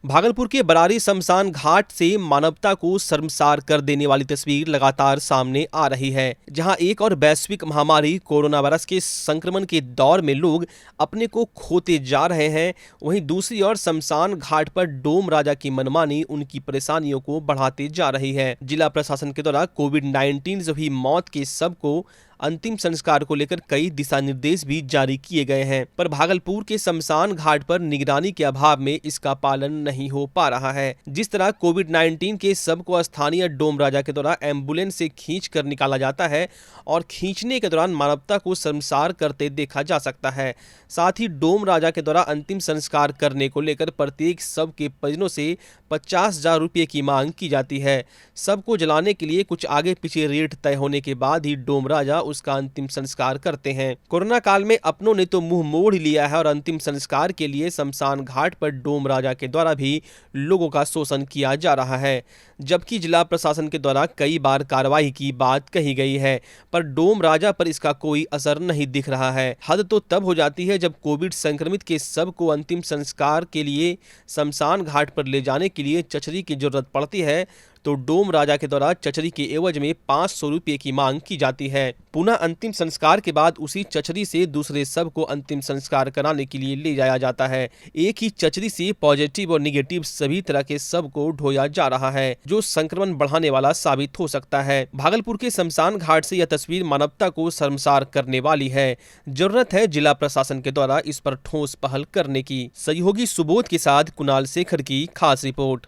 भागलपुर के बरारी शमशान घाट से मानवता को शर्मसार कर देने वाली तस्वीर लगातार सामने आ रही है, जहां एक और वैश्विक महामारी कोरोना वायरस के संक्रमण के दौर में लोग अपने को खोते जा रहे हैं। वहीं दूसरी ओर शमशान घाट पर डोम राजा की मनमानी उनकी परेशानियों को बढ़ाते जा रही है। जिला प्रशासन के द्वारा कोविड-19 से हुई मौत के शव को अंतिम संस्कार को लेकर कई दिशा निर्देश भी जारी किए गए हैं, पर भागलपुर के शमशान घाट पर निगरानी के अभाव में इसका पालन नहीं हो पा रहा है। जिस तरह कोविड-19 के शव को स्थानीय डोम राजा के द्वारा एम्बुलेंस से खींच कर निकाला जाता है और खींचने के दौरान मानवता को शर्मसार करते देखा जा सकता है। साथ ही डोम राजा के द्वारा अंतिम संस्कार करने को लेकर प्रत्येक शव के परिजनों से 50,000 रुपये की मांग की जाती है। शव को जलाने के लिए कुछ आगे पीछे रेट तय होने के बाद ही डोम राजा उसका अंतिम संस्कार करते हैं। कोरोना काल में अपनों ने तो मुंह मोड़ लिया है और अंतिम संस्कार के लिए शमशान घाट पर डोम राजा के द्वारा भी लोगों का शोषण किया जा रहा है, जबकि जिला प्रशासन के द्वारा कई बार कार्रवाई की बात कही गई है, पर डोम राजा पर इसका कोई असर नहीं दिख रहा है। हद तो तब हो जाती है जब कोविड संक्रमित के शव को अंतिम संस्कार के लिए शमशान घाट पर ले जाने के लिए चचरी की जरूरत पड़ती है, तो डोम राजा के द्वारा चचरी के एवज में 500 रुपये की मांग की जाती है। पुनः अंतिम संस्कार के बाद उसी चचरी से दूसरे शव को अंतिम संस्कार कराने के लिए ले जाया जाता है। एक ही चचरी से पॉजिटिव और निगेटिव सभी तरह के शव को ढोया जा रहा है, जो संक्रमण बढ़ाने वाला साबित हो सकता है। भागलपुर के शमशान घाट से यह तस्वीर मानवता को शर्मसार करने वाली है। जरूरत है जिला प्रशासन के द्वारा इस पर ठोस पहल करने की। सहयोगी सुबोध के साथ कुणाल शेखर की खास रिपोर्ट।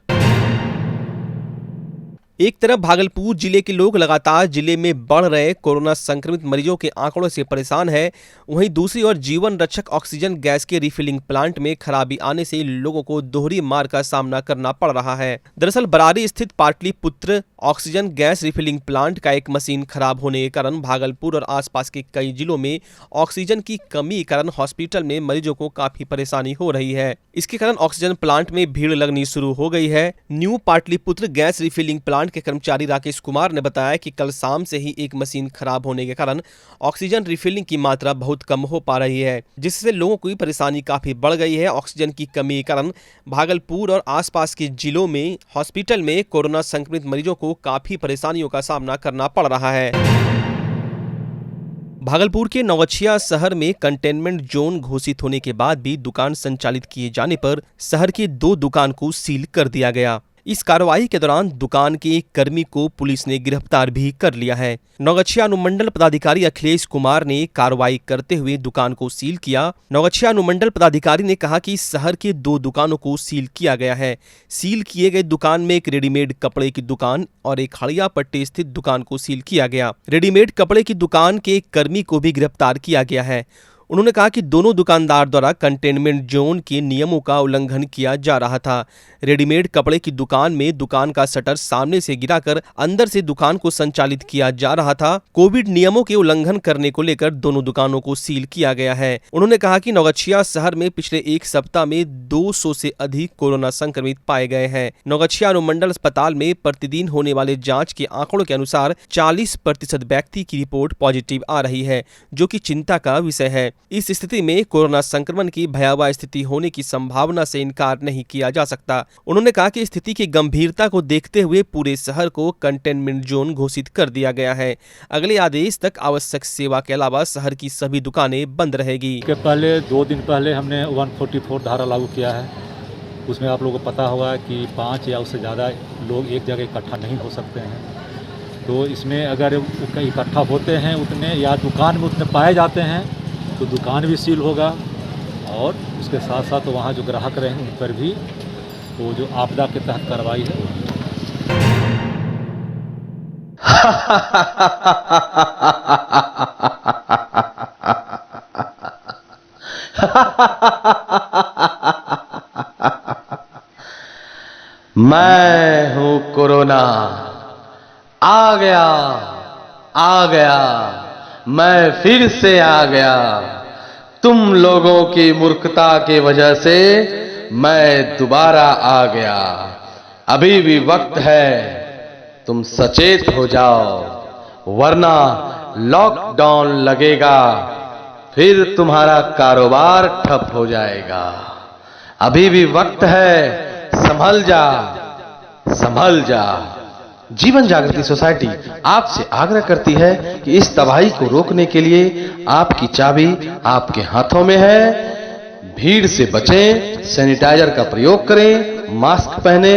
एक तरफ भागलपुर जिले के लोग लगातार जिले में बढ़ रहे कोरोना संक्रमित मरीजों के आंकड़ों से परेशान है, वहीं दूसरी ओर जीवन रक्षक ऑक्सीजन गैस के रिफिलिंग प्लांट में खराबी आने से लोगों को दोहरी मार का सामना करना पड़ रहा है। दरअसल बरारी स्थित Pataliputra oxygen gas refilling plant का एक मशीन खराब होने के कारण भागलपुर और आसपास के कई जिलों में ऑक्सीजन की कमी के कारण हॉस्पिटल में मरीजों को काफी परेशानी हो रही है। इसके कारण ऑक्सीजन प्लांट में भीड़ लगनी शुरू हो गई है। New Pataliputra gas refilling plant के कर्मचारी राकेश कुमार ने बताया कि कल शाम से ही एक मशीन खराब होने के कारण ऑक्सीजन रिफिलिंग की मात्रा बहुत कम हो पा रही है, जिससे लोगों की परेशानी काफी बढ़ गई है। ऑक्सीजन की कमी के कारण भागलपुर और आसपास के जिलों में हॉस्पिटल में कोरोना संक्रमित मरीजों को काफी परेशानियों का सामना करना पड़ रहा है। भागलपुर के नौगछिया शहर में कंटेनमेंट जोन घोषित होने के बाद भी दुकान संचालित किए जाने पर शहर के 2 दुकान को सील कर दिया गया। इस कार्रवाई के दौरान दुकान के एक कर्मी को पुलिस ने गिरफ्तार भी कर लिया है। नौगछिया अनुमंडल पदाधिकारी अखिलेश कुमार ने कार्रवाई करते हुए दुकान को सील किया। नौगछिया अनुमंडल पदाधिकारी ने कहा कि शहर के 2 दुकानों को सील किया गया है। सील किए गए दुकान में एक रेडीमेड कपड़े की दुकान और एक हड़िया पट्टी स्थित दुकान को सील किया गया। रेडीमेड कपड़े की दुकान के एक कर्मी को भी गिरफ्तार किया गया है। उन्होंने कहा कि दोनों दुकानदार द्वारा कंटेनमेंट जोन के नियमों का उल्लंघन किया जा रहा था। रेडीमेड कपड़े की दुकान में दुकान का शटर सामने से गिराकर अंदर से दुकान को संचालित किया जा रहा था। कोविड नियमों के उल्लंघन करने को लेकर दोनों दुकानों को सील किया गया है। उन्होंने कहा कि नौगछिया शहर में पिछले एक सप्ताह में 200 से अधिक कोरोना संक्रमित पाए गए हैं। नौगछिया अनुमंडल अस्पताल में प्रतिदिन होने वाले जाँच के आंकड़ों के अनुसार 40% व्यक्ति की रिपोर्ट पॉजिटिव आ रही है, जो कि चिंता का विषय है। इस स्थिति में कोरोना संक्रमण की भयावह स्थिति होने की संभावना से इनकार नहीं किया जा सकता। उन्होंने कहा कि स्थिति की गंभीरता को देखते हुए पूरे शहर को कंटेनमेंट जोन घोषित कर दिया गया है। अगले आदेश तक आवश्यक सेवा के अलावा शहर की सभी दुकानें बंद रहेगी। पहले 2 दिन पहले हमने 144 धारा लागू किया है। उसमें आप लोगों को पता होगा कि 5 या उससे ज़्यादा लोग एक जगह इकट्ठा नहीं हो सकते हैं। तो इसमें अगर इकट्ठा होते हैं उतने या दुकान में उतने पाए जाते हैं तो दुकान भी सील होगा, और उसके साथ साथ वहाँ जो ग्राहक रहेंगे उन पर भी वो जो आपदा के तहत कार्रवाई है। मैं हूँ कोरोना, आ गया आ गया, मैं फिर से आ गया। तुम लोगों की मूर्खता की वजह से मैं दोबारा आ गया। अभी भी वक्त है, तुम सचेत हो जाओ, वरना लॉकडाउन लगेगा, फिर तुम्हारा कारोबार ठप हो जाएगा। अभी भी वक्त है, संभल जा, संभल जा। जीवन जागृति सोसाइटी आपसे आग्रह करती है कि इस तबाही को रोकने के लिए आपकी चाबी आपके हाथों में है। भीड़ से बचें, सैनिटाइजर का प्रयोग करें, मास्क पहने,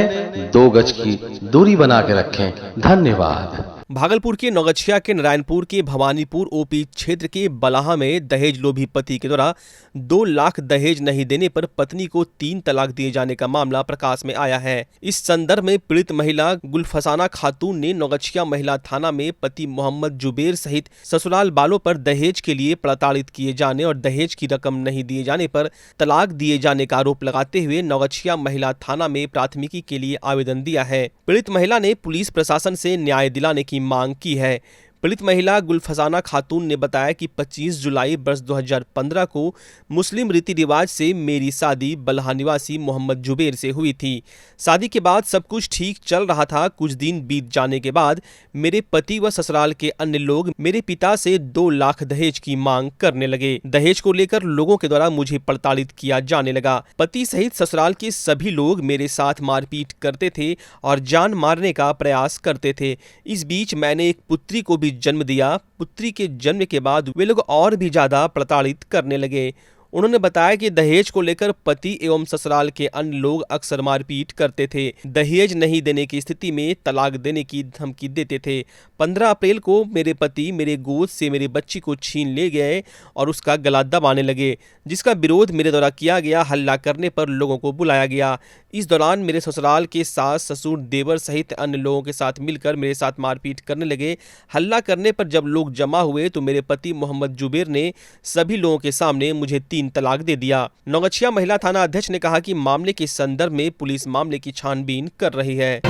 2 गज की दूरी बना के रखें। धन्यवाद। भागलपुर के नौगछिया के नारायणपुर के भवानीपुर ओपी क्षेत्र के बलाहा में दहेज लोभी पति के द्वारा 2 लाख दहेज नहीं देने पर पत्नी को 3 तलाक दिए जाने का मामला प्रकाश में आया है। इस संदर्भ में पीड़ित महिला गुलफसाना खातून ने नौगछिया महिला थाना में पति मोहम्मद जुबेर सहित ससुराल वालों पर दहेज के लिए प्रताड़ित किए जाने और दहेज की रकम नहीं दिए जाने पर तलाक दिए जाने का आरोप लगाते हुए नौगछिया महिला थाना में प्राथमिकी के लिए आवेदन दिया है। पीड़ित महिला ने पुलिस प्रशासन से न्याय दिलाने की मांग की है। पीड़ित महिला गुलफसाना खातून ने बताया कि 25 जुलाई वर्ष 2015 को मुस्लिम रीति रिवाज से मेरी शादी बलहा निवासी मोहम्मद जुबेर से हुई थी। शादी के बाद सब कुछ ठीक चल रहा था। कुछ दिन बीत जाने के बाद मेरे पति व ससुराल के अन्य लोग मेरे पिता से 2 लाख दहेज की मांग करने लगे। दहेज को लेकर लोगों के द्वारा मुझे प्रताड़ित किया जाने लगा। पति सहित ससुराल के सभी लोग मेरे साथ मारपीट करते थे और जान मारने का प्रयास करते थे। इस बीच मैंने एक पुत्री को भी जन्म दिया। पुत्री के जन्म के बाद वे लोग और भी ज्यादा प्रताड़ित करने लगे। उन्होंने बताया कि दहेज को लेकर पति एवं ससुराल के अन्य लोग अक्सर मारपीट करते थे। दहेज नहीं देने की स्थिति में तलाक देने की धमकी देते थे। 15 अप्रैल को मेरे पति मेरे गोद से मेरी बच्ची को छीन ले गए और उसका गला दबाने लगे, जिसका विरोध मेरे द्वारा किया गया। हल्ला करने पर लोगों को बुलाया गया। इस दौरान मेरे ससुराल के सास ससुर देवर सहित अन्य लोगों के साथ मिलकर मेरे साथ मारपीट करने लगे। हल्ला करने पर जब लोग जमा हुए तो मेरे पति मोहम्मद जुबेर ने सभी लोगों के सामने मुझे 3 तलाक दे दिया। नौगछिया महिला थाना अध्यक्ष ने कहा कि मामले के संदर्भ में पुलिस मामले की छानबीन कर रही है।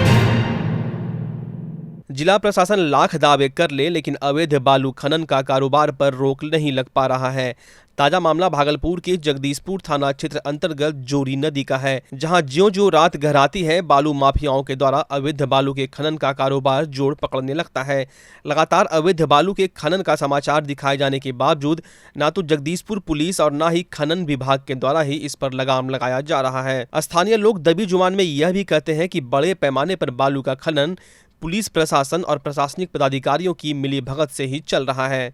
जिला प्रशासन लाख दावे कर ले लेकिन अवैध बालू खनन का कारोबार पर रोक नहीं लग पा रहा है। ताजा मामला भागलपुर के जगदीशपुर थाना क्षेत्र अंतर्गत जोरी नदी का है, जहां ज्यों-ज्यों रात गहराती है बालू माफियाओं के द्वारा अवैध बालू के खनन का कारोबार जोर पकड़ने लगता है। लगातार अवैध बालू के खनन का समाचार दिखाए जाने के बावजूद न तो जगदीशपुर पुलिस और न ही खनन विभाग के द्वारा ही इस पर लगाम लगाया जा रहा है। स्थानीय लोग दबी जुबान में यह भी कहते हैं कि बड़े पैमाने पर बालू का खनन पुलिस प्रशासन और प्रशासनिक पदाधिकारियों की मिलीभगत से ही चल रहा है।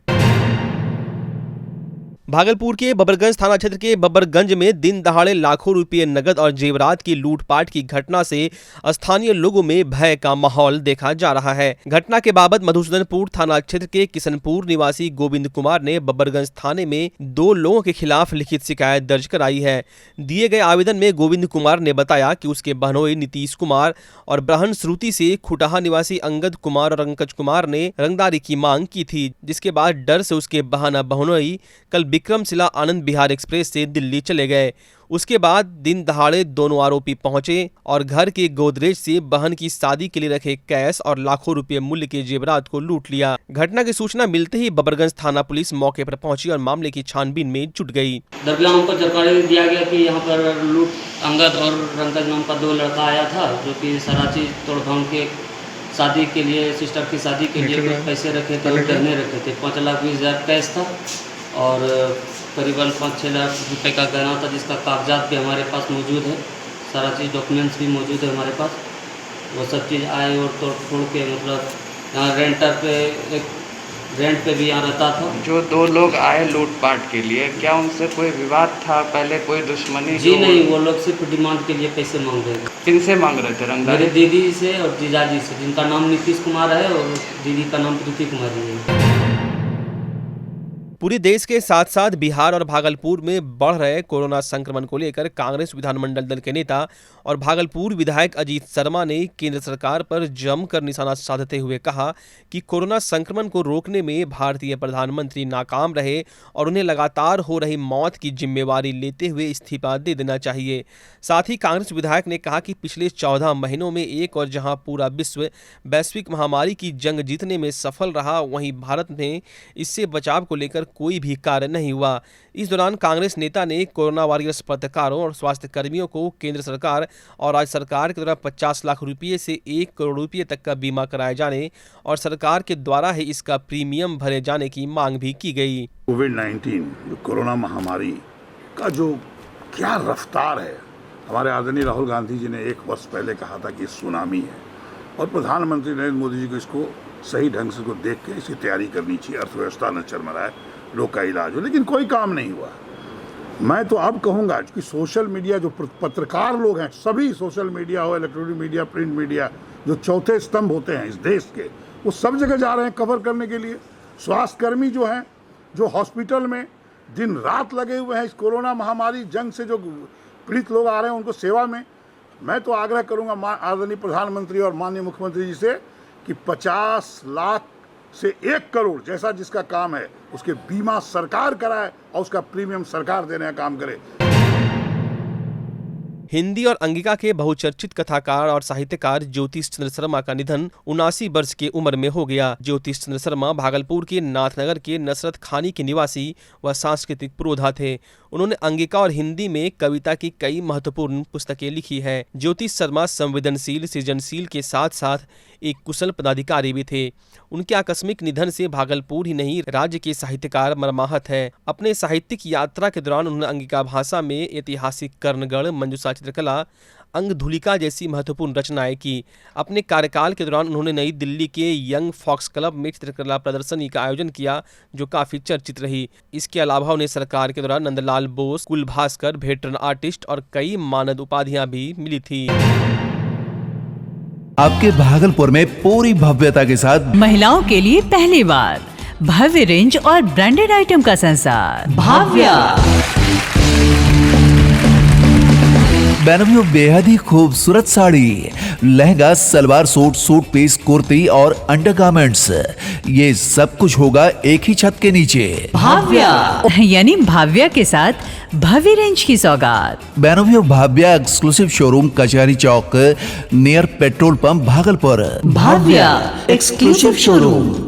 भागलपुर के बबरगंज थाना क्षेत्र के बबरगंज में दिन दहाड़े लाखों रुपये नगद और जेवरात की लूटपाट की घटना से स्थानीय लोगों में भय का माहौल देखा जा रहा है। घटना के बाबत मधुसूदनपुर थाना क्षेत्र के किशनपुर निवासी गोविंद कुमार ने बबरगंज थाने में 2 लोगों के खिलाफ लिखित शिकायत दर्ज कराई है। दिए गए आवेदन में गोविंद कुमार ने बताया कि उसके बहनोई नीतीश कुमार और ब्रहण श्रुति से खुटहा निवासी अंगद कुमार और अंकज कुमार ने रंगदारी की मांग की थी, जिसके बाद डर से उसके बहनोई कल विक्रमशिला आनंद विहार एक्सप्रेस से दिल्ली चले गए। उसके बाद दिन दहाड़े दोनों आरोपी पहुंचे और घर के गोदरेज से बहन की शादी के लिए रखे कैश और लाखों रुपए मूल्य के जेवरात को लूट लिया। घटना की सूचना मिलते ही बबरगंज थाना पुलिस मौके पर पहुंची और मामले की छानबीन में जुट गई। दरमियान हमको जानकारी दिया गया कि यहाँ पर लूट अंगद और रंगज नाम का 2 लड़का आया था, जो कि सारा चीज तोड़फोड़ के शादी के लिए, सिस्टर की शादी के लिए कुछ पैसे रखे थे, गहने रखे थे। 5,20,000 कैश था और करीबन 5-6 लाख रुपए का गहना था, जिसका कागजात भी हमारे पास मौजूद है। सारा चीज़ डॉक्यूमेंट्स भी मौजूद है हमारे पास। वो सब चीज़ आए और तोड़ फोड़ के, मतलब यहाँ रेंट पे भी यहाँ रहता था। जो 2 लोग आए लूटपाट के लिए, क्या उनसे कोई विवाद था पहले, कोई दुश्मनी? जी नहीं, वो लोग सिर्फ डिमांड के लिए पैसे मांग रहे थे। किनसे मांग रहे थे? रंगदारी? मेरे दीदी से और जीजाजी से, जिनका नाम नीतीश कुमार है और दीदी का नाम प्रीति कुमारी है। पूरे देश के साथ साथ बिहार और भागलपुर में बढ़ रहे कोरोना संक्रमण को लेकर कांग्रेस विधानमंडल दल के नेता और भागलपुर विधायक अजीत शर्मा ने केंद्र सरकार पर जमकर निशाना साधते हुए कहा कि कोरोना संक्रमण को रोकने में भारतीय प्रधानमंत्री नाकाम रहे और उन्हें लगातार हो रही मौत की जिम्मेवारी लेते हुए इस्तीफा दे देना चाहिए। साथ ही कांग्रेस विधायक ने कहा कि पिछले 14 महीनों में एक और जहां पूरा विश्व वैश्विक महामारी की जंग जीतने में सफल रहा, वहीं भारत में इससे बचाव को लेकर कोई भी कार्य नहीं हुआ। इस दौरान कांग्रेस नेता ने कोरोना वॉरियर्स पत्रकारों और स्वास्थ्य कर्मियों को केंद्र सरकार और राज्य सरकार के द्वारा 50 लाख रुपये से 1 करोड़ रुपये तक का बीमा कराए जाने और सरकार के द्वारा ही इसका प्रीमियम भरे जाने की मांग भी की गई। कोविड-19 कोरोना महामारी का जो क्या रफ्तार है, हमारे आदरणीय राहुल गांधी जी ने 1 वर्ष पहले कहा था कि सुनामी है, और प्रधानमंत्री नरेंद्र मोदी जी को इसको सही ढंग से देख के इसकी तैयारी करनी चाहिए, अर्थव्यवस्था न चरमराए, लोग का इलाज हो, लेकिन कोई काम नहीं हुआ। मैं तो अब कहूँगा कि सोशल मीडिया, जो पत्रकार लोग हैं, सभी सोशल मीडिया हो, इलेक्ट्रॉनिक मीडिया, प्रिंट मीडिया, जो चौथे स्तंभ होते हैं इस देश के, वो सब जगह जा रहे हैं कवर करने के लिए। स्वास्थ्यकर्मी जो हैं, जो हॉस्पिटल में दिन रात लगे हुए हैं इस कोरोना महामारी जंग से जो पीड़ित लोग आ रहे हैं उनको सेवा में, मैं तो आग्रह करूंगा आदरणीय प्रधानमंत्री और माननीय मुख्यमंत्री जी से कि 50 लाख से 1 करोड़ जैसा जिसका काम है उसके बीमा सरकार कराए और उसका प्रीमियम सरकार देने का काम करे। हिंदी और अंगिका के बहुचर्चित कथाकार और साहित्यकार ज्योतिष चंद्र शर्मा का निधन 79 वर्ष की उम्र में हो गया। ज्योतिष चंद्र शर्मा भागलपुर के नाथनगर के नसरत खानी के निवासी व सांस्कृतिक पुरोधा थे। उन्होंने अंगिका और हिंदी में कविता की कई महत्वपूर्ण पुस्तकें लिखी है। ज्योतिष शर्मा संवेदनशील, सृजनशील के साथ साथ एक कुशल पदाधिकारी भी थे। उनके आकस्मिक निधन से भागलपुर ही नहीं, राज्य के साहित्यकार मर्माहत है। अपने साहित्यिक यात्रा के दौरान उन्होंने अंगिका भाषा में ऐतिहासिक कर्णगढ़, मंजूषा चित्रकला, अंगधुलिका जैसी महत्वपूर्ण रचनाएं की। अपने कार्यकाल के दौरान उन्होंने नई दिल्ली के यंग फॉक्स क्लब में चित्रकला प्रदर्शनी का आयोजन किया, जो काफी चर्चित रही। इसके अलावा उन्हें सरकार के दौरान नंदलाल बोस, कुल भास्कर, वेटरन आर्टिस्ट और कई मानद उपाधियां भी मिली थी। आपके भागलपुर में पूरी भव्यता के साथ महिलाओं के लिए पहली बार भव्य रेंज और ब्रांडेड आइटम का संसार भाव्या। बेनवियो बेहद ही खूबसूरत sari, lehenga, salwar suit, suit piece, kurti और अंडरगारमेंट्स, ये सब कुछ होगा एक ही छत के नीचे। भाव्या यानी भाव्या के साथ भव्य रेंज की सौगात। बेनवियो Bhavya exclusive showroom, Kachahari Chowk, near petrol pump, Bhagalpur. Bhavya exclusive showroom.